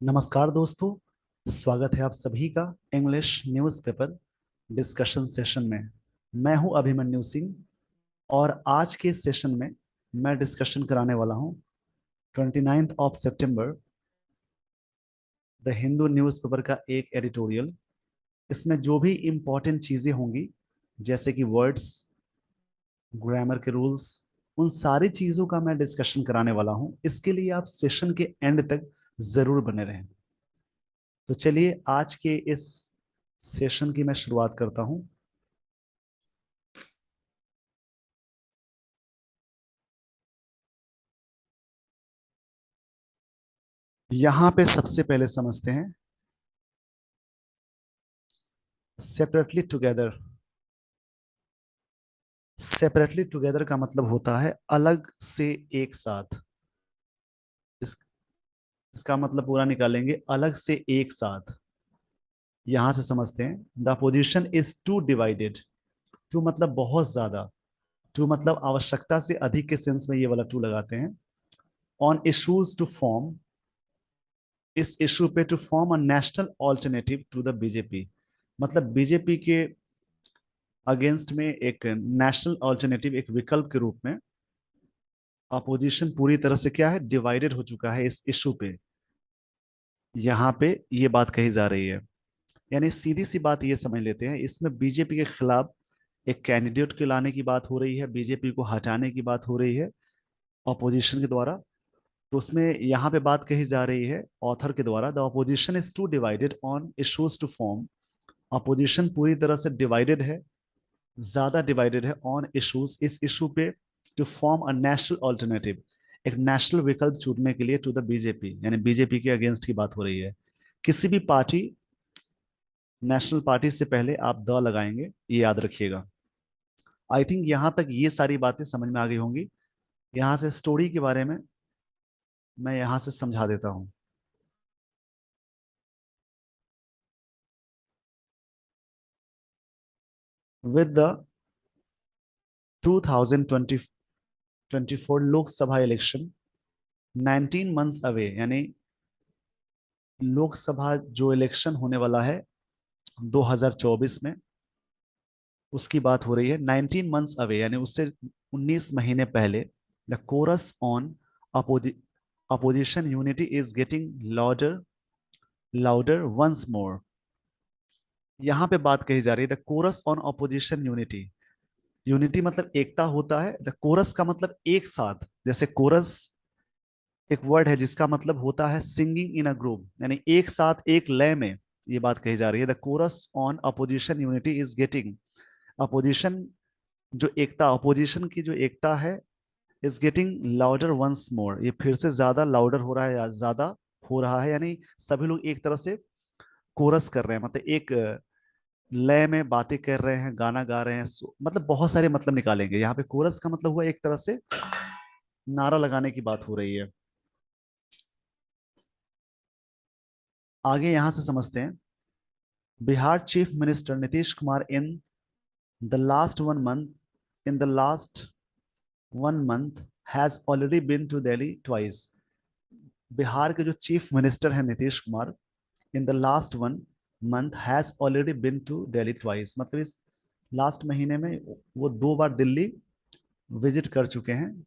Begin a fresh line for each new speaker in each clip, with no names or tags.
नमस्कार दोस्तों। स्वागत है आप सभी का इंग्लिश न्यूज़पेपर डिस्कशन सेशन में। मैं हूं अभिमन्यु सिंह और आज के सेशन में मैं डिस्कशन कराने वाला हूं 29 of September the Hindu newspaper का एक एडिटोरियल। इसमें जो भी इम्पोर्टेंट चीज़ें होंगी जैसे कि वर्ड्स, ग्रामर के रूल्स, उन सारी चीज़ों का मैं डिस्कशन कराने वाला हूं। इसके लिए आप सेशन के एंड तक ज़रूर बने रहें। तो चलिए आज के इस सेशन की मैं शुरुआत करता हूं। यहां पे सबसे पहले समझते हैं सेपरेटली टुगेदर। सेपरेटली टुगेदर का मतलब होता है अलग से एक साथ। इस इसका मतलब पूरा निकालेंगे, अलग से एक साथ। यहां से समझते हैं the position is too divided. Too मतलब बहुत ज्यादा, टू मतलब आवश्यकता से अधिक के सेंस में ये वाला टू लगाते हैं। ऑन इश्यूज टू फॉर्म, इस इशू पे to form a national alternative to the BJP. मतलब बीजेपी के अगेंस्ट में एक नेशनल ऑल्टरनेटिव, एक विकल्प के रूप में अपोजिशन पूरी तरह से क्या है, डिवाइडेड हो चुका है इस इशू पे। यहाँ पे ये बात कही जा रही है। यानी सीधी सी बात ये समझ लेते हैं, इसमें बीजेपी के खिलाफ एक कैंडिडेट के लाने की बात हो रही है, बीजेपी को हटाने की बात हो रही है ऑपोजिशन के द्वारा। तो उसमें यहाँ पे बात कही जा रही है ऑथर के द्वारा, the opposition is too divided on issues to form. Opposition पूरी तरह से डिवाइडेड है, ज्यादा डिवाइडेड है ऑन इश्यूज, इस इशू पे, to form a national alternative, एक नेशनल विकल्प चुनने के लिए टू द बीजेपी। यानी बीजेपी के अगेंस्ट की बात हो रही है। किसी भी पार्टी, नेशनल पार्टी से पहले आप द लगाएंगे, ये याद रखिएगा। आई थिंक यहां तक ये सारी बातें समझ में आ गई होंगी। यहां से स्टोरी के बारे में मैं यहां से समझा देता हूं। With the 2024 Lok Sabha election 19 months away, यानी लोकसभा जो इलेक्शन होने वाला है 2024 में, उसकी बात हो रही है। 19 मंथ्स अवे यानी उससे 19 महीने पहले। The chorus on opposition unity is getting louder, louder once more. यहाँ पे बात कही जा रही है the chorus on opposition unity. Unity मतलब एकता होता है, द कोरस का मतलब एक साथ। जैसे कोरस एक वर्ड है जिसका मतलब होता है सिंगिंग इन अ ग्रुप, यानी एक साथ एक लय में। ये बात कही जा रही है the chorus on opposition unity is getting, opposition जो एकता, अपोजिशन की जो एकता है, is getting louder once more, ये फिर से ज्यादा लाउडर हो रहा है या ज्यादा हो रहा है। यानी सभी लोग एक तरह से कोरस कर रहे हैं, मतलब एक लय में बातें कर रहे हैं, गाना गा रहे हैं। मतलब बहुत सारे मतलब निकालेंगे। यहाँ पे कोरस का मतलब हुआ एक तरह से नारा लगाने की बात हो रही है। आगे यहां से समझते हैं Bihar chief minister Nitish Kumar in the last one month, in the last one month has already been to Delhi twice. Bihar के जो चीफ मिनिस्टर हैं Nitish Kumar, in the last one month has already been to Delhi twice, मतलब इस लास्ट महीने में वो दो बार दिल्ली विजिट कर चुके हैं।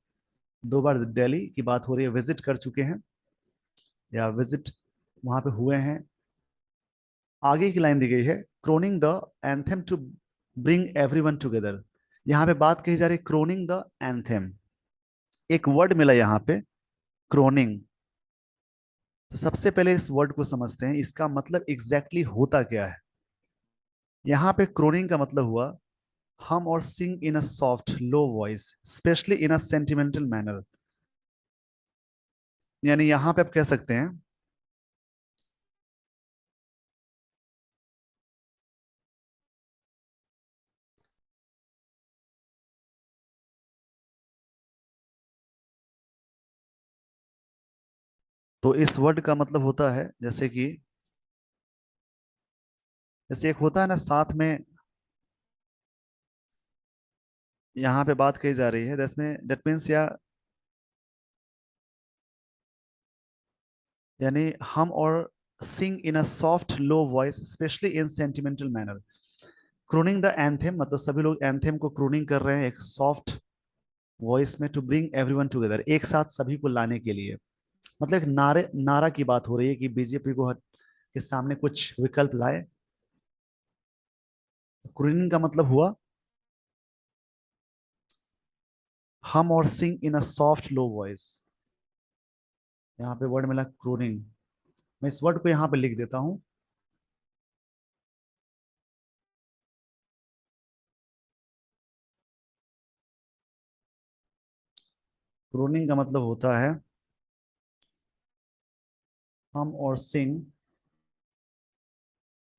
दो बार दिल्ली की बात हो रही है, विजिट कर चुके हैं या विजिट वहां पे हुए हैं। आगे की लाइन दी गई है crowning the anthem to bring everyone together. यहाँ पे बात कही जा रही है क्रोनिंग द एंथम। एक वर्ड मिला यहाँ पे, क्रोनिंग। तो सबसे पहले इस वर्ड को समझते हैं, इसका मतलब एग्जैक्टली exactly होता क्या है। यहाँ पे क्रोनिंग का मतलब हुआ हम और sing in a soft low voice, specially in a sentimental manner. यानी यहाँ पे आप कह सकते हैं, तो इस वर्ड का मतलब होता है जैसे कि, जैसे एक होता है ना साथ में, यहाँ पे बात कही जा रही है दैट मीन्स या यानी हम और sing in a soft low voice specially in sentimental manner. Crooning the anthem मतलब सभी लोग एंथेम को क्रूनिंग कर रहे हैं एक सॉफ्ट वॉइस में, टू ब्रिंग एवरीवन टुगेदर, एक साथ सभी को लाने के लिए। मतलब एक नारा की बात हो रही है कि बीजेपी को के सामने कुछ विकल्प लाए। क्रूनिंग का मतलब हुआ हम और sing in a soft low voice. यहाँ पे वर्ड मिला क्रूनिंग। मैं इस वर्ड को यहाँ पे लिख देता हूँ। क्रूनिंग का मतलब होता है हम और सिंग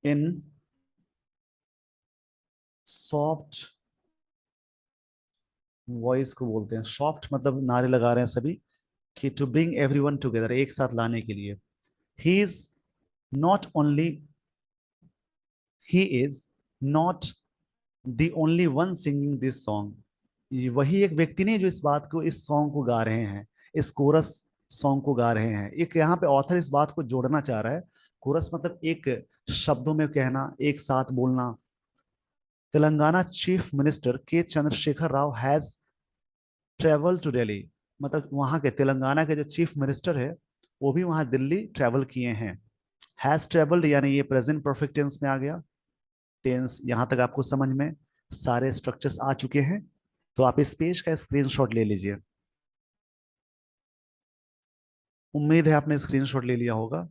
इन सॉफ्ट वॉइस को बोलते हैं। सॉफ्ट मतलब नारे लगा रहे हैं सभी कि टू ब्रिंग एवरीवन टुगेदर, एक साथ लाने के लिए। He is not only he is not the only one singing this song. वही एक व्यक्ति नहीं जो इस बात को, इस सॉन्ग को गा रहे हैं, इस कोरस सॉन्ग को गा रहे हैं। एक यहाँ पे ऑथर इस बात को जोड़ना चाह रहा है। कोरस मतलब एक शब्दों में कहना, एक साथ बोलना। Telangana chief minister K Chandrashekar Rao has travel to Delhi. मतलब वहां के तेलंगाना के जो चीफ मिनिस्टर है वो भी वहां दिल्ली ट्रेवल किए हैं। हैज ट्रेवल्ड यानी ये प्रेजेंट परफेक्ट टेंस में आ गया। टेंस यहां तक आपको समझ में सारे स्ट्रक्चर्स आ चुके हैं। तो आप इस पेज का स्क्रीनशॉट ले लीजिए। उम्मीद है आपने स्क्रीनशॉट ले लिया होगा।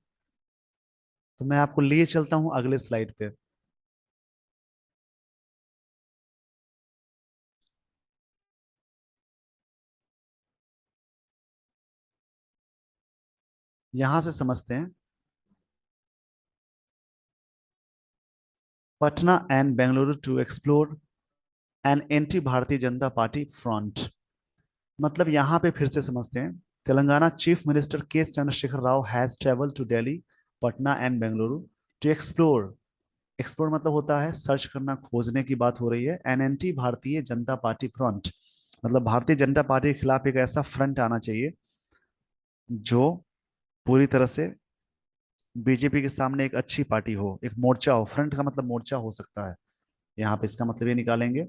तो मैं आपको लिए चलता हूं अगले स्लाइड पे। यहां से समझते हैं Patna and Bengaluru to explore an anti Bharatiya Janata party front. मतलब यहां पे फिर से समझते हैं। Telangana chief minister K Chandrashekar Rao has travel to Delhi, Patna and Bengaluru to explore. Explore मतलब होता है सर्च करना, खोजने की बात हो रही है। N anti Bharatiya Janata party front मतलब भारतीय जनता पार्टी के खिलाफ एक ऐसा फ्रंट आना चाहिए जो पूरी तरह से बीजेपी के सामने एक अच्छी पार्टी हो, एक मोर्चा हो। फ्रंट का मतलब मोर्चा हो सकता है। यहाँ पे इसका मतलब ये निकालेंगे।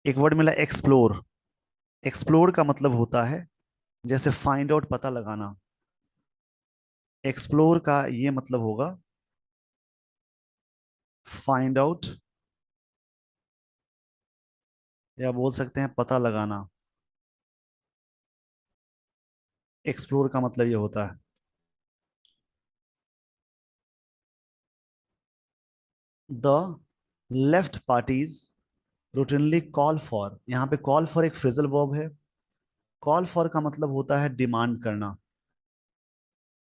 एक वर्ड मिला एक्सप्लोर। एक्सप्लोर का मतलब होता है जैसे फाइंड आउट, पता लगाना। एक्सप्लोर का ये मतलब होगा फाइंड आउट, या बोल सकते हैं पता लगाना। एक्सप्लोर का मतलब ये होता है। The left parties routinely call for, यहाँ पे कॉल फॉर एक फ्रेजल वर्ब है। कॉल फॉर का मतलब होता है डिमांड करना।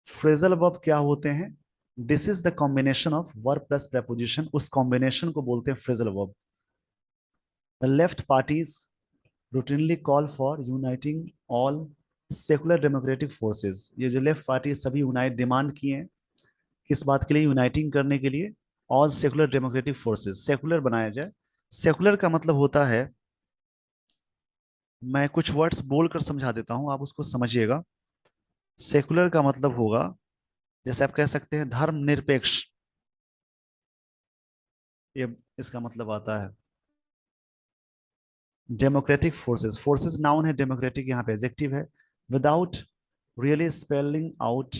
फ्रेजल वर्ब क्या होते हैं? This is the combination of verb plus preposition, उस कॉम्बिनेशन को बोलते हैं phrasal verb. The left parties routinely call for uniting all secular democratic forces। ये जो लेफ्ट पार्टी सभी यूनाइट डिमांड किए हैं किस बात के लिए? यूनाइटिंग करने के लिए। All secular democratic forces, secular बनाया जाए। सेकुलर का मतलब होता है, मैं कुछ वर्ड्स बोलकर समझा देता हूं, आप उसको समझिएगा। सेकुलर का मतलब होगा जैसे आप कह सकते हैं धर्मनिरपेक्ष। ये इसका मतलब आता है। डेमोक्रेटिक फोर्सेस, फोर्सेस नाउन है, डेमोक्रेटिक यहाँ पे एडजेक्टिव है। Without really spelling out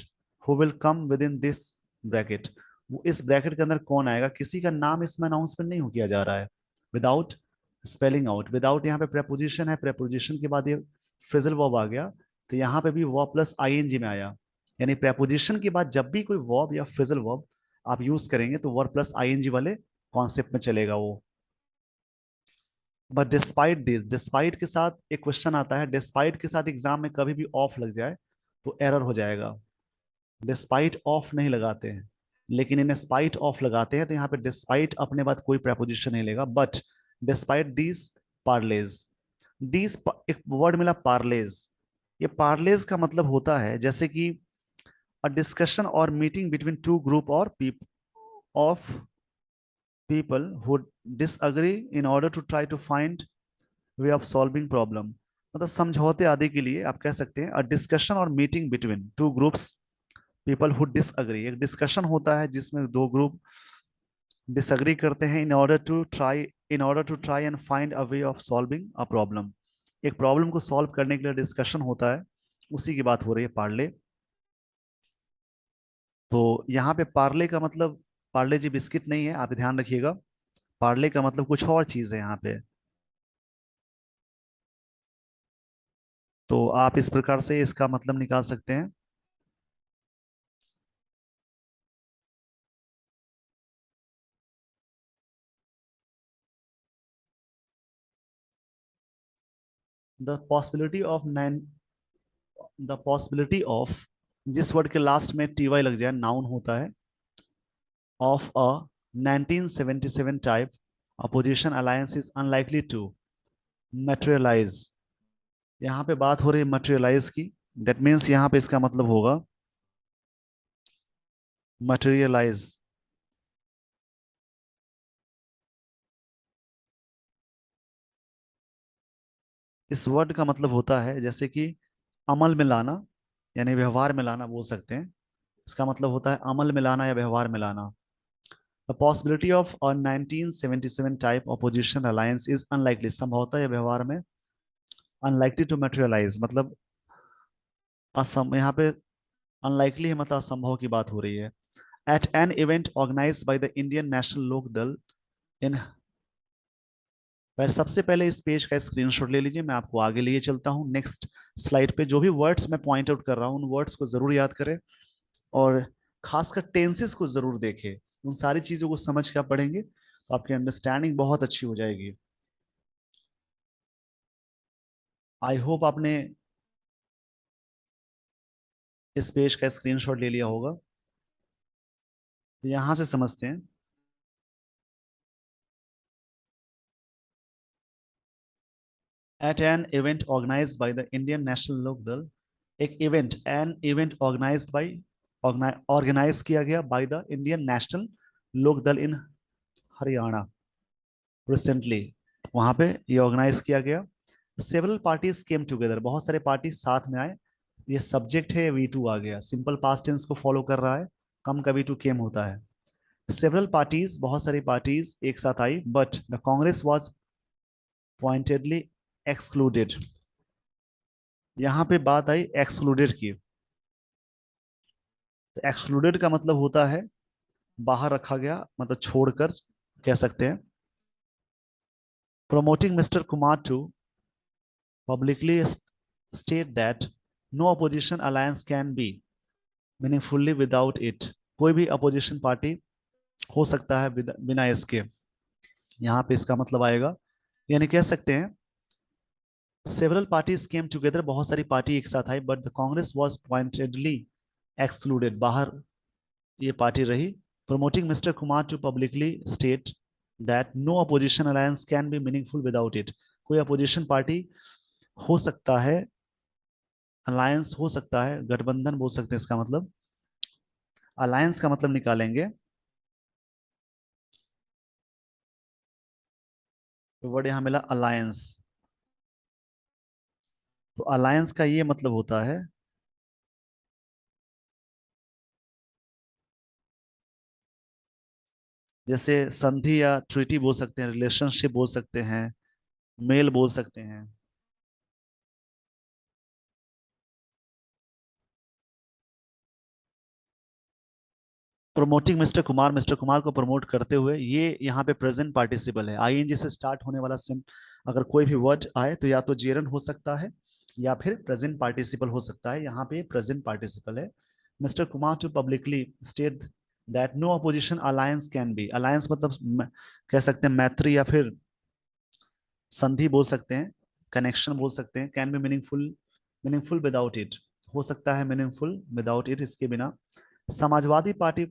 who will come with in this bracket. इस ब्रैकेट के अंदर कौन आएगा, किसी का नाम इसमें अनाउंसमेंट नहीं किया जा रहा है। विदाउट स्पेलिंग आउट, विदाउट यहाँ पे प्रेपोजिशन है, प्रेपोजिशन के बाद ये फ्रेजल वर्ब आ गया। तो यहाँ पे भी वर्ब प्लस आईएनजी में आया। यानी प्रेपोजिशन के बाद जब भी कोई वर्ब या फ्रेजल वर्ब आप यूज करेंगे तो वर्ब प्लस आईएनजी वाले कॉन्सेप्ट में चलेगा वो। बट डिस्पाइट दिस, डिस्पाइट के साथ एक क्वेश्चन आता है। डिस्पाइट के साथ एग्जाम में कभी भी ऑफ लग जाए तो एरर हो जाएगा। डिस्पाइट ऑफ नहीं लगाते हैं, लेकिन इन स्पाइट ऑफ लगाते हैं। तो यहाँ पे डिस्पाइट अपने बाद कोई प्रपोजिशन नहीं लेगा। But despite these Parle's, these एक वर्ड मिला पार्लेज। ये पार्लेज का मतलब होता है जैसे कि अ डिस्कशन और मीटिंग बिटवीन टू ग्रुप और of people who disagree in order to try to find way of solving problem। मतलब समझौते आदि के लिए आप कह सकते हैं अ डिस्कशन और meeting between two groups people who disagree. एक डिस्कशन होता है जिसमें दो ग्रुप डिसअग्री करते हैं in order to try and find a way of solving a problem. एक प्रॉब्लम को सॉल्व करने के लिए डिस्कशन होता है, उसी की बात हो रही है पार्ले। तो यहाँ पे पार्ले का मतलब पार्ले जी बिस्किट नहीं है, आप ध्यान रखिएगा। पार्ले का मतलब कुछ और चीज है यहाँ पे। तो आप इस प्रकार से इसका मतलब निकाल सकते हैं। The possibility of nine the possibility of, जिस वर्ड के लास्ट में टी वाई लग जाए नाउन होता है, of a 1977 type opposition alliance is unlikely to materialise. यहाँ पे बात हो रही है मटेरियलाइज की। दैट मीन्स यहाँ पे इसका मतलब होगा मटेरियलाइज। इस वर्ड का मतलब होता है जैसे कि अमल में लाना, यानी व्यवहार में लाना बोल सकते हैं। इसका मतलब होता है अमल में लाना या व्यवहार में लाना। The possibility of a 1977 type opposition alliance is unlikely, संभवतः या व्यवहार में अनलाइकली टू मटेरियलाइज, मतलब असम यहाँ पे अनलाइकली है, मतलब असंभव की बात हो रही है। At an event organise by the Indian national Lok Dal इन, पर सबसे पहले इस पेज का स्क्रीनशॉट ले लीजिए, मैं आपको आगे लिए चलता हूँ नेक्स्ट स्लाइड पे। जो भी वर्ड्स मैं पॉइंट आउट कर रहा हूँ उन वर्ड्स को जरूर याद करें, और खासकर टेंसेस को जरूर देखें। उन सारी चीजों को समझ कर पढ़ेंगे तो आपकी अंडरस्टैंडिंग बहुत अच्छी हो जाएगी। आई होप आपने इस पेज का स्क्रीनशॉट ले लिया होगा। तो यहां से समझते हैं। At an event organized by the Indian national Lok Dal, एक event, an event organized by, organize किया गया bye the Indian national Lok Dal in Haryana recently, वहां पे ये ऑर्गेनाइज किया गया। सेवरल पार्टीज केम टुगेदर, बहुत सारे पार्टी साथ में आए। ये सब्जेक्ट है, वी टू आ गया, सिंपल पास्ट टेंस को फॉलो कर रहा है, कम का वी टू केम होता है। सेवरल पार्टीज, बहुत सारी पार्टीज एक साथ आई, but the Congress was pointedly excluded. यहाँ पे बात आई एक्सक्लूडेड की। तो एक्सक्लूडेड का मतलब होता है बाहर रखा गया, मतलब छोड़कर कह सकते हैं। promoting Mr. Kumar to publicly state that no opposition alliance can be meaningfully without it, कोई भी अपोजिशन पार्टी हो सकता है बिना इसके। यहाँ पे इसका मतलब आएगा, यानी कह सकते हैं सेवरल पार्टीज केम टुगेदर, बहुत सारी पार्टी एक साथ आई, but the Congress was pointedly excluded, बाहर ये पार्टी रही। Promoting mister Kumar to publicly state that no opposition alliance can be meaningful without it, कोई अपोजिशन पार्टी हो सकता है, अलायंस हो सकता है, गठबंधन बोल सकते हैं इसका मतलब। अलायंस का मतलब निकालेंगे तो वर्ड यहां मिला अलायंस। तो अलायंस का ये मतलब होता है जैसे संधि या ट्रीटी बोल सकते हैं, रिलेशनशिप बोल सकते हैं, मेल बोल सकते हैं। प्रमोटिंग मिस्टर कुमार को प्रमोट करते हुए, ये यहाँ पे प्रेजेंट पार्टिसिपल है, आईएनजी से स्टार्ट होने वाला सिन, अगर कोई भी वर्ड आए तो या तो जेरन हो सकता है या फिर प्रेजेंट पार्टिसिपल हो सकता है। यहाँ पे प्रेजेंट पार्टिसिपल है। Mister Kumar to publicly state that no opposition alliance can be, alliance मतलब कह सकते हैं मैत्री या फिर संधि बोल सकते हैं, कनेक्शन बोल सकते हैं। Can be meaningful, meaningful without it, हो सकता है मीनिंगफुल विदाउट इट, इसके बिना। Samajwadi party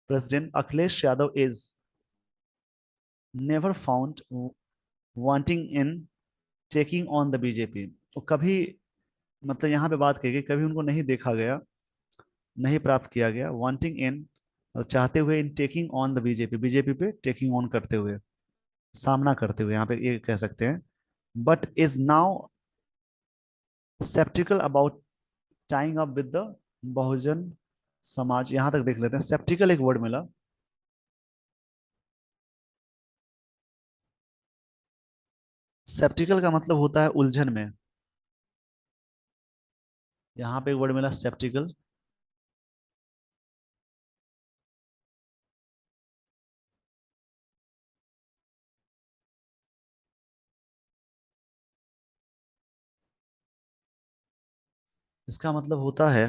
president Akhilesh Yadav is never found wanting in taking on the BJP, तो कभी, मतलब यहाँ पे बात कही गई, कभी उनको नहीं देखा गया, नहीं प्राप्त किया गया, वांटिंग इन चाहते हुए, in taking on the BJP, BJP पे टेकिंग ऑन करते हुए, सामना करते हुए, यहाँ पे ये कह सकते हैं। But is now sceptical about tying up with the Bahujan Samaj, यहां तक देख लेते हैं। सेप्टिकल एक वर्ड मिला। सेप्टिकल का मतलब होता है उलझन में। यहां पे एक वर्ड मिला सेप्टिकल। इसका मतलब होता है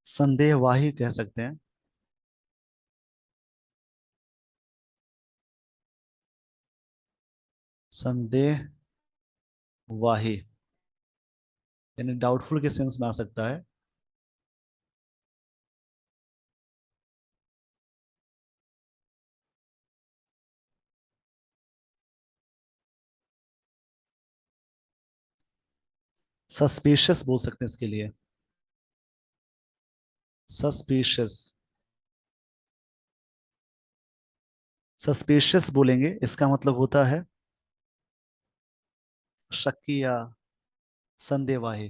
संदेहवाही कह सकते हैं। संदेहवाही यानी डाउटफुल के सेंस में आ सकता है। सस्पिशियस बोल सकते हैं इसके लिए। सस्पिशियस। सस्पिशियस बोलेंगे, इसका मतलब होता है शक्की या संदेहवाही।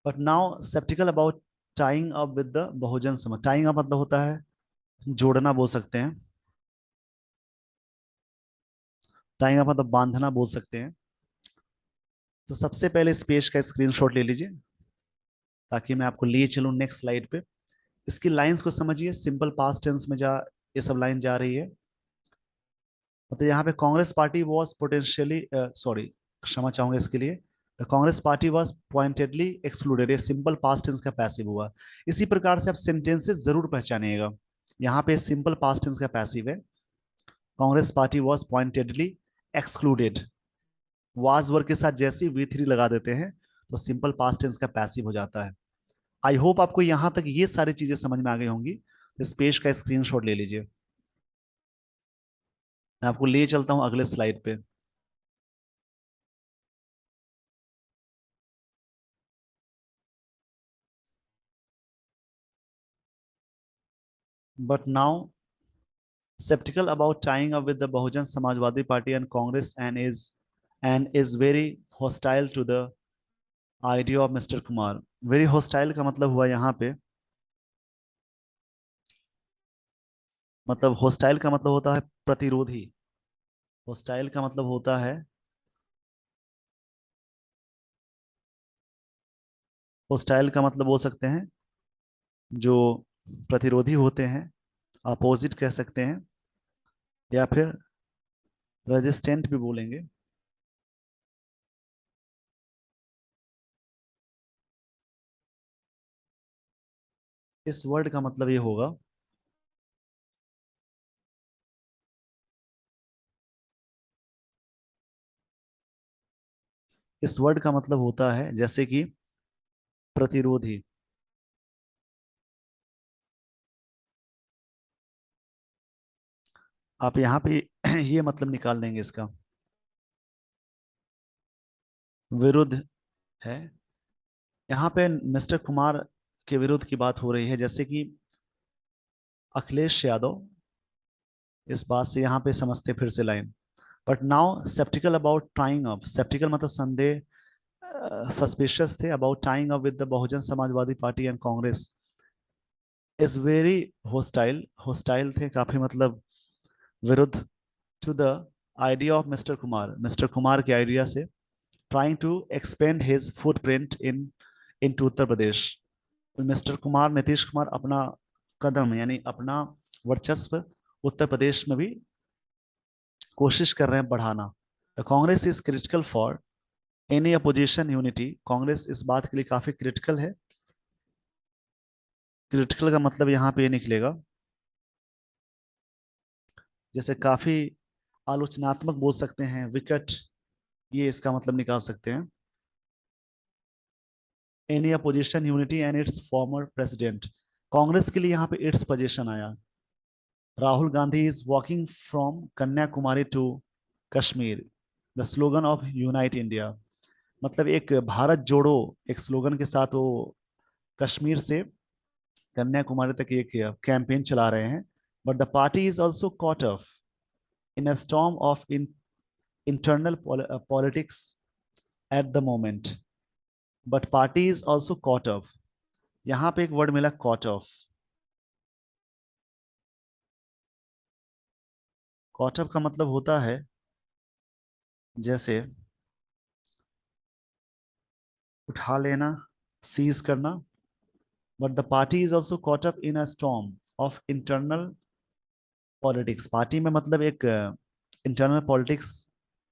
But now sceptical about tying up with the Bahujan Samaj. Tying up मतलब होता है जोड़ना बोल सकते हैं। टाइंग अप मतलब बांधना बोल सकते हैं। तो सबसे पहले इस पेज का स्क्रीनशॉट ले लीजिए ताकि मैं आपको लिए चलूं नेक्स्ट स्लाइड पे। इसकी लाइंस को समझिए, सिंपल पास्ट टेंस में जा ये सब लाइन जा रही है। मतलब यहाँ पे Congress party was potentially sorry, क्षमा चाहूंगा इसके लिए। The Congress party was pointedly excluded, ये सिंपल पास्ट टेंस का पैसिव हुआ। इसी प्रकार से आप सेंटेंसेस जरूर पहचानिएगा। यहाँ पे सिंपल पास्ट टेंस का पैसिव है। Congress party was pointedly excluded. Was word के साथ जैसे वी थ्री लगा देते हैं तो सिंपल पास्ट टेंस का पैसिव हो जाता है। आई होप आपको यहां तक ये सारी चीजें समझ में आ गई होंगी। इस पेज का स्क्रीनशॉट ले लीजिए। मैं आपको लिए चलता हूं अगले स्लाइड पे। But now skeptical about tying up with the Bahujan Samajwadi Party and Congress and is very hostile to the idea of Mr. Kumar. Very hostile का मतलब हुआ यहाँ पे, मतलब hostile का मतलब होता है प्रतिरोधी। hostile का मतलब होता है, hostile का मतलब बोल सकते हैं जो प्रतिरोधी होते हैं, अपोजिट कह सकते हैं, या फिर रेजिस्टेंट भी बोलेंगे। इस वर्ड का मतलब ये होगा, इस वर्ड का मतलब होता है जैसे कि प्रतिरोधी। आप यहाँ पे ये मतलब निकाल देंगे इसका, विरुद्ध है। यहाँ पे मिस्टर कुमार के विरुद्ध की बात हो रही है, जैसे कि अखिलेश यादव। इस बात से यहाँ पे समझते फिर से line. But now sceptical about tying up, sceptical मतलब संदेह, सस्पिशियस थे about tying up with the Bahujan Samajwadi Party and Congress, is very hostile, hostile थे काफी, मतलब विरुद्ध, to the idea of mister Kumar, mister Kumar के आइडिया से, trying to expand his footprint into Uttar Pradesh. Mister Kumar, Nitish Kumar अपना कदम यानी अपना वर्चस्व उत्तर प्रदेश में भी कोशिश कर रहे हैं बढ़ाना। The Congress is critical for any opposition unity, Congress इस बात के लिए काफी क्रिटिकल है। क्रिटिकल का मतलब यहाँ पे ये निकलेगा जैसे काफी आलोचनात्मक बोल सकते हैं, विकट, ये इसका मतलब निकाल सकते हैं। Any opposition unity and its former president, Congress के लिए यहाँ पे इट्स पोजीशन आया। Rahul Gandhi is walking from Kanyakumari to Kashmir, the slogan of unite India, मतलब एक भारत जोड़ो एक स्लोगन के साथ वो कश्मीर से कन्याकुमारी तक एक कैंपेन चला रहे हैं। But the party is also caught off in a storm of internal politics at the moment, but party is also caught up. यहां पे एक वर्ड मिला caught off. caught up का मतलब होता है जैसे उठा लेना, सीज करना. But the party is also caught up in a storm of internal politics. Party में मतलब एक इंटरनल पॉलिटिक्स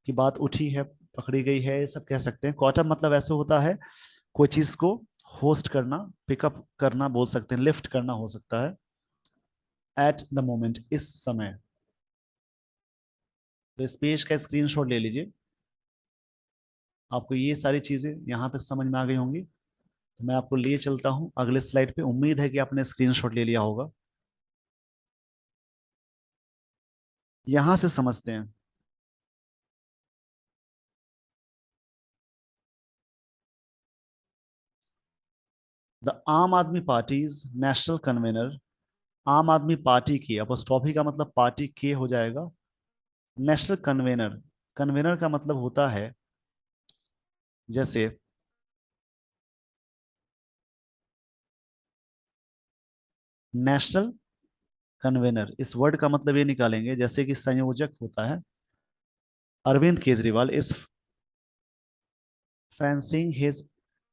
की बात उठी है, पकड़ी गई है, ये सब कह सकते हैं. caught up मतलब ऐसे होता है कोई चीज को होस्ट करना, पिकअप करना बोल सकते हैं, लिफ्ट करना हो सकता है. एट द मोमेंट, इस समय. तो इस पेज का स्क्रीनशॉट ले लीजिए. आपको ये सारी चीजें यहां तक समझ में आ गई होंगी. तो मैं आपको लिए चलता हूं अगले स्लाइड पे. उम्मीद है कि आपने स्क्रीनशॉट ले लिया होगा. यहां से समझते हैं. द आम आदमी पार्टीज नेशनल कन्वेनर. आम आदमी पार्टी की अपॉस्ट्रोफी का मतलब पार्टी के हो जाएगा. नेशनल कन्वेनर, कन्वेनर का मतलब होता है जैसे नेशनल कन्वेनर, इस वर्ड का मतलब ये निकालेंगे जैसे कि संयोजक होता है. Arvind Kejriwal is fancying his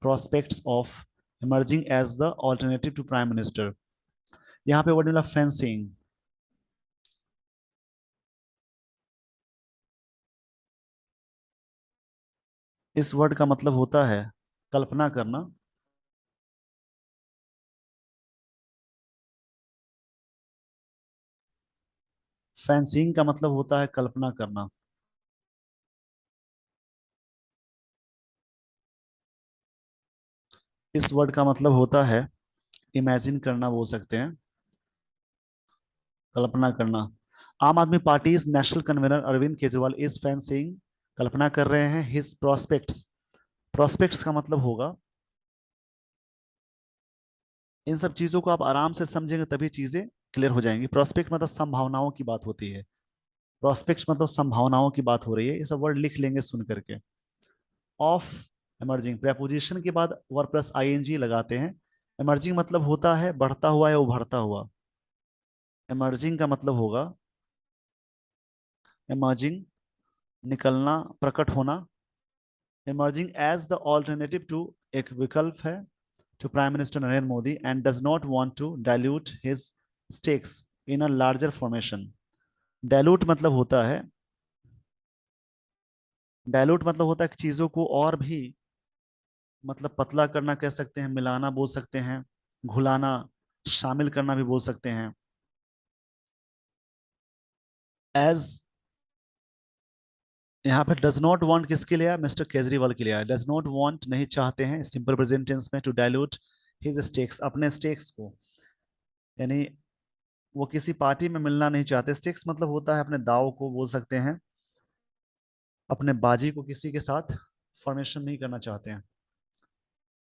prospects of emerging as the alternative to prime minister. यहाँ पे वर्ड मिला फैंसिंग. इस वर्ड का मतलब होता है कल्पना करना. फैंसिंग का मतलब होता है कल्पना करना. इस वर्ड का मतलब होता है इमेजिन करना बोल सकते हैं, कल्पना करना. Aam Aadmi Party national convener Arvind Kejriwal is fancying, कल्पना कर रहे हैं, हिज प्रोस्पेक्ट्स. प्रोस्पेक्ट्स का मतलब होगा, इन सब चीजों को आप आराम से समझेंगे तभी चीजें क्लियर हो जाएंगी. प्रोस्पेक्ट मतलब संभावनाओं की बात होती है. प्रोस्पेक्ट्स मतलब संभावनाओं की बात हो रही है. ये सब वर्ड लिख लेंगे सुन करके. ऑफ इमर्जिंग, प्रेपोजिशन के बाद वर्ब प्लस आईएनजी लगाते हैं. इमर्जिंग मतलब होता है बढ़ता हुआ या उभरता हुआ. इमर्जिंग का मतलब होगा इमर्जिंग, निकलना, प्रकट होना. Emerging as the alternative to, एक विकल्प है, to prime minister Narendra Modi and does not want to dilute his stakes in a larger formation. Dilute मतलब होता है, डाइल्यूट मतलब होता है कि चीजों को और भी मतलब पतला करना कह सकते हैं, मिलाना बोल सकते हैं, घुलाना, शामिल करना भी बोल सकते हैं. एज, यहाँ पे डज नॉट वांट किसके लिए आया, मिस्टर केजरीवाल के लिए आया. डज नॉट वांट नहीं चाहते हैं, सिंपल प्रेजेंट टेंस में, टू डाइल्यूट हिज स्टेक्स, अपने स्टेक्स को. यानी वो किसी पार्टी में मिलना नहीं चाहते. स्टेक्स मतलब होता है अपने दाव को बोल सकते हैं, अपने बाजी को किसी के साथ फॉर्मेशन नहीं करना चाहते हैं.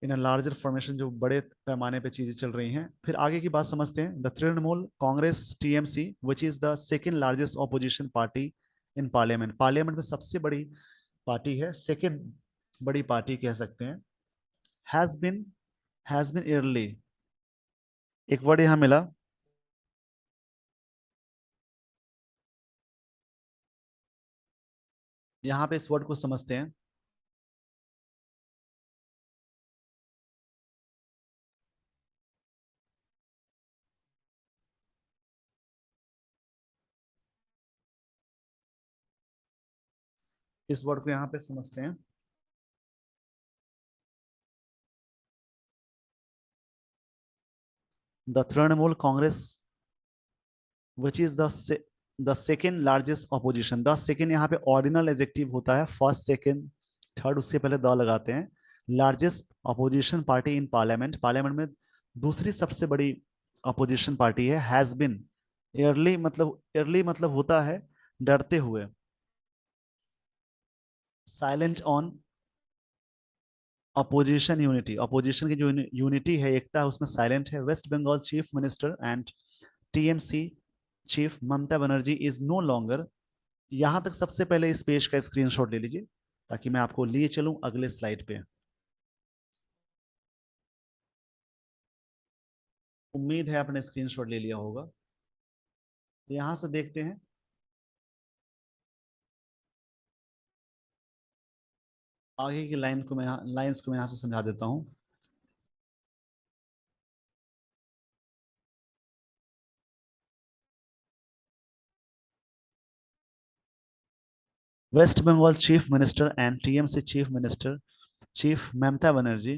इन अ लार्जर फॉर्मेशन, जो बड़े पैमाने पे चीजें चल रही हैं. फिर आगे की बात समझते हैं. The Trinamool Congress TMC which is the second largest opposition party in parliament. Parliament में सबसे बड़ी पार्टी है, सेकेंड बड़ी पार्टी कह सकते हैं. Has been, has been yearly, एक वर्ड यहां मिला. यहां पे इस वर्ड को समझते हैं. इस वर्ड को यहां पे समझते हैं. The Trinamool Congress which is the second largest opposition. The second यहाँ पे ऑर्डिनल एजेक्टिव होता है, फर्स्ट सेकेंड थर्ड उससे पहले द लगाते हैं. Largest opposition party in parliament, parliament में दूसरी सबसे बड़ी ऑपोजिशन पार्टी है. हैज बिन, एयरली मतलब होता है डरते हुए. Silent on opposition unity, opposition की जो यूनिटी है, एकता है, उसमें साइलेंट है. West Bengal chief minister and TMC chief Mamata Banerjee is no longer यहां तक सबसे पहले इस पेज का स्क्रीनशॉट ले लीजिए ताकि मैं आपको लिए चलूं अगले स्लाइड पे। उम्मीद है आपने स्क्रीनशॉट ले लिया होगा। तो यहां से देखते हैं, आगे की लाइंस को मैं यहां से समझा देता हूं। West Bengal chief minister and TMC chief minister chief Mamata Banerjee.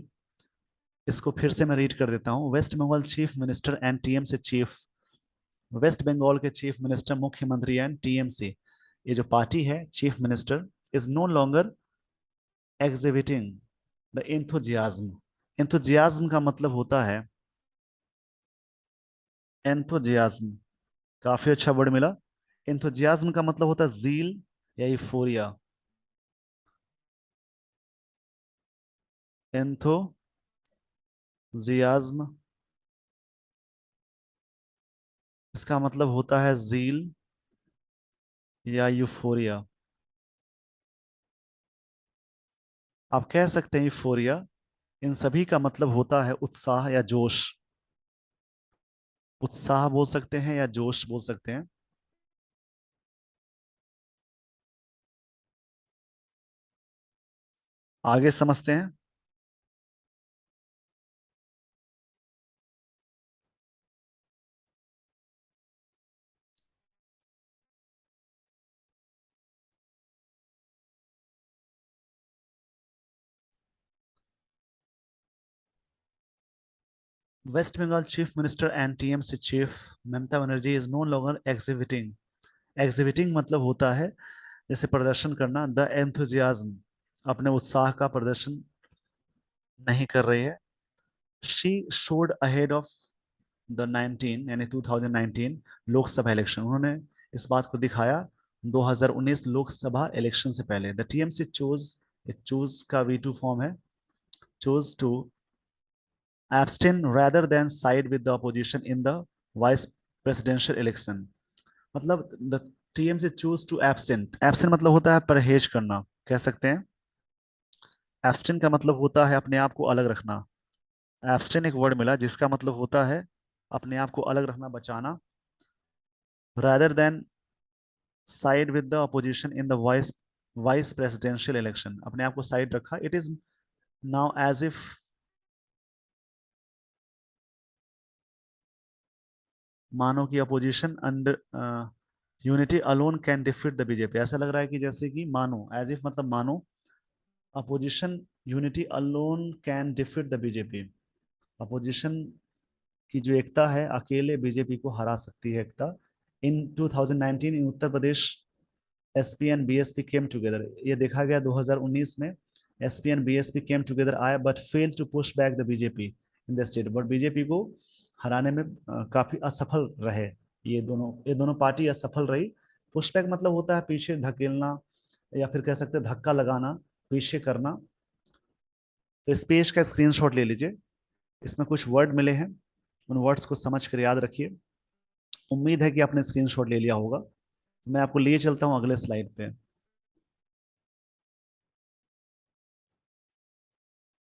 इसको फिर से मैं रीड कर देता हूं। West Bengal chief minister and TMC chief, West Bengal के चीफ मिनिस्टर, मुख्यमंत्री एंड टीएमसी, ये जो पार्टी है, chief minister, is no longer exhibiting the enthusiasm. Enthusiasm का मतलब होता है, एंथुजियाज्म, काफी अच्छा वर्ड मिला। एंथुजियाज्म का मतलब होता है जील या यूफोरिया। एंथुजियाज्म, इसका मतलब होता है जील या यूफोरिया। आप कह सकते हैं यूफोरिया। इन सभी का मतलब होता है उत्साह या जोश। उत्साह बोल सकते हैं या जोश बोल सकते हैं। आगे समझते हैं। West Bengal chief minister and TMC chief Mamata Banerjee is no longer exhibiting. Exhibiting मतलब होता है जैसे प्रदर्शन करना, द एंथुजियाज्म, अपने उत्साह का प्रदर्शन नहीं कर रही है। She showed ahead of the 19 यानी 2019 लोकसभा इलेक्शन। उन्होंने इस बात को दिखाया 2019 लोकसभा इलेक्शन से पहले। द टीएमसी चोज, चूज का वी टू फॉर्म है, chose to abstain rather than side with the opposition in the vice presidential election। मतलब the TMC choose to absent, absent मतलब होता है परहेज करना, कह सकते हैं। एब्स्टेन का मतलब होता है अपने आप को अलग रखना। एब्स्टेन एक वर्ड मिला जिसका मतलब होता है अपने आप को अलग रखना, बचाना। rather than side with the opposition in the vice presidential election, अपने आप को साइड रखा। It is now as if, मानो कि opposition under unity alone can defeat the BJP. ऐसा लग रहा है कि जैसे कि मानो, एज इफ मतलब मानो, opposition unity alone can defeat the BJP. Opposition की जो एकता है अकेले बीजेपी को हरा सकती है। एकता in 2019 in Uttar Pradesh SP and BSP came together. ये देखा गया 2019 में SP and BSP came together आया but fail to push back the BJP in the state. But BJP को हराने में काफी असफल रहे। ये दोनों पार्टी असफल रही। पुशबैक मतलब होता है पीछे धकेलना या फिर कह सकते हैं धक्का लगाना, पीछे करना। तो इस पेज का स्क्रीनशॉट ले लीजिए। इसमें कुछ वर्ड मिले हैं, उन वर्ड्स को समझ कर याद रखिए। उम्मीद है कि आपने स्क्रीनशॉट ले लिया होगा। मैं आपको लिए चलता हूं अगले स्लाइड पे।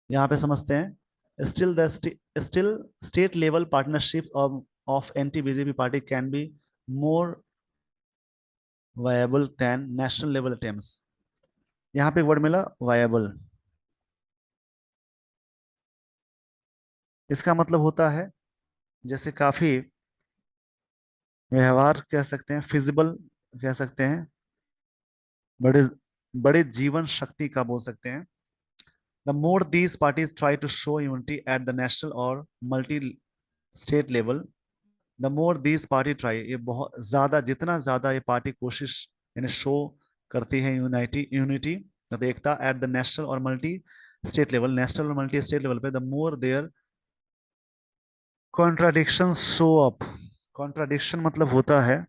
यहाँ पे समझते हैं। Still state level partnership of anti BJP party can be more viable than national level attempts. यहाँ पे एक वर्ड मिला वायबल। इसका मतलब होता है जैसे काफी व्यवहार कह सकते हैं, फिजिबल कह सकते हैं, बड़े बड़े जीवन शक्ति का बोल सकते हैं। The more these parties try to show unity at the national और multi state level, the more these party try, ये बहुत ज्यादा, जितना ज्यादा ये पार्टी कोशिश यानी शो करती है यूनिटी यूनिटी, मतलब एकता एट द नेशनल और मल्टी स्टेट लेवल, नेशनल और मल्टी स्टेट लेवल पे, the more their contradiction show up. Contradiction मतलब होता है,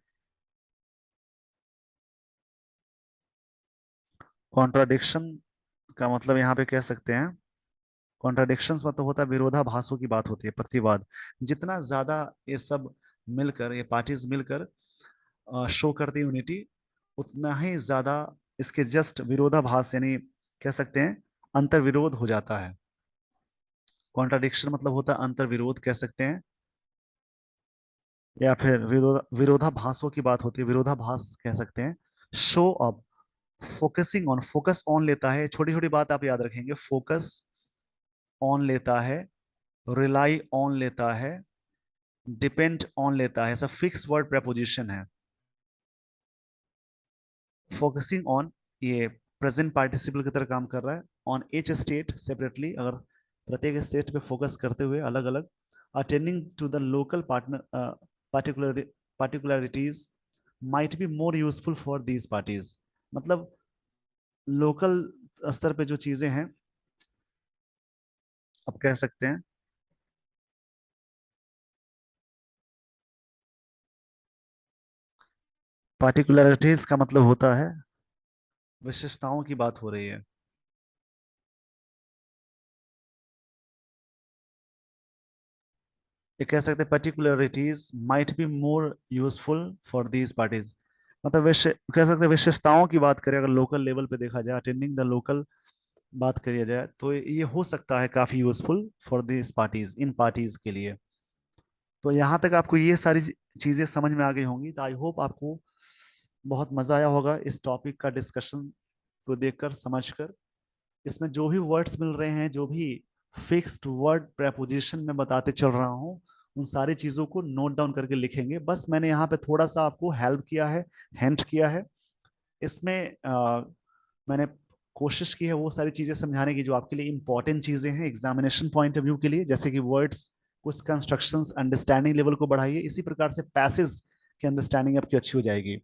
कॉन्ट्राडिक्शन का मतलब यहाँ पे कह सकते हैं, कॉन्ट्राडिक्शंस मतलब होता है विरोधाभासों की बात होती है, प्रतिवाद। जितना ज्यादा ये सब मिलकर, ये पार्टीज मिलकर शो करती यूनिटी, उतना ही ज्यादा इसके जस्ट विरोधाभास यानी कह सकते हैं अंतर विरोध हो जाता है। कॉन्ट्राडिक्शन मतलब होता है अंतर विरोध कह सकते हैं, या फिर विरोधाभासों की बात होती है, विरोधाभास कह सकते हैं। Show up, focusing on, focus on लेता है, छोटी छोटी बात आप याद रखेंगे, फोकस ऑन लेता है, रिलाई ऑन लेता है, डिपेंड ऑन लेता है, सब फिक्स वर्ड प्रेपोजिशन है। फोकसिंग ऑन ये प्रेजेंट पार्टिसिपल की तरह काम कर रहा है। ऑन एच स्टेट सेपरेटली, अगर प्रत्येक स्टेट पे फोकस करते हुए अलग अलग। Attending to the local partner particular particularities might be more useful for these parties, मतलब लोकल स्तर पे जो चीजें हैं आप कह सकते हैं। पार्टिकुलरिटीज का मतलब होता है विशेषताओं की बात हो रही है। ये कह सकते हैं particularities might be more useful for these parties, मतलब कह सकते हैं विशेषताओं की बात करें, अगर लोकल लेवल पे देखा जाए, अटेंडिंग द लोकल बात करी जाए, तो ये हो सकता है काफी useful for these parties, in parties के लिए। तो यहाँ तक आपको ये सारी चीजें समझ में आ गई होंगी, तो आई होप आपको बहुत मजा आया होगा इस टॉपिक का डिस्कशन को देखकर समझकर। इसमें जो भी वर्ड्स मिल रहे हैं, जो भी फिक्स्ड वर्ड प्रेपोजिशन में बताते चल रहा हूँ, उन सारी चीजों को नोट डाउन करके लिखेंगे। बस मैंने यहाँ पे थोड़ा सा आपको हेल्प किया है, हिंट किया है। इसमें मैंने कोशिश की है वो सारी चीजें समझाने की जो आपके लिए इंपॉर्टेंट चीजें हैं एग्जामिनेशन पॉइंट ऑफ व्यू के लिए, जैसे कि वर्ड्स, कुछ कंस्ट्रक्शंस, अंडरस्टैंडिंग लेवल को बढ़ाइए, इसी प्रकार से पैसेज की अंडरस्टैंडिंग आपकी अच्छी हो जाएगी।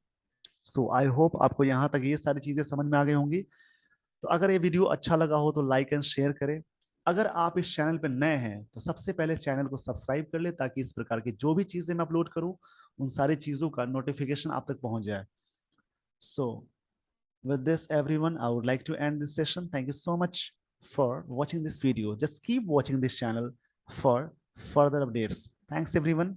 सो आई होप आपको यहाँ तक ये सारी चीजें समझ में आ गई होंगी। तो अगर ये वीडियो अच्छा लगा हो तो लाइक एंड शेयर करें। अगर आप इस चैनल पर नए हैं तो सबसे पहले चैनल को सब्सक्राइब कर ले, ताकि इस प्रकार की जो भी चीजें मैं अपलोड करूं उन सारी चीजों का नोटिफिकेशन आप तक पहुंच जाए। सो with this everyone, I would like to end this session. Thank you so much for watching this video. Just keep watching this channel for further updates. Thanks everyone.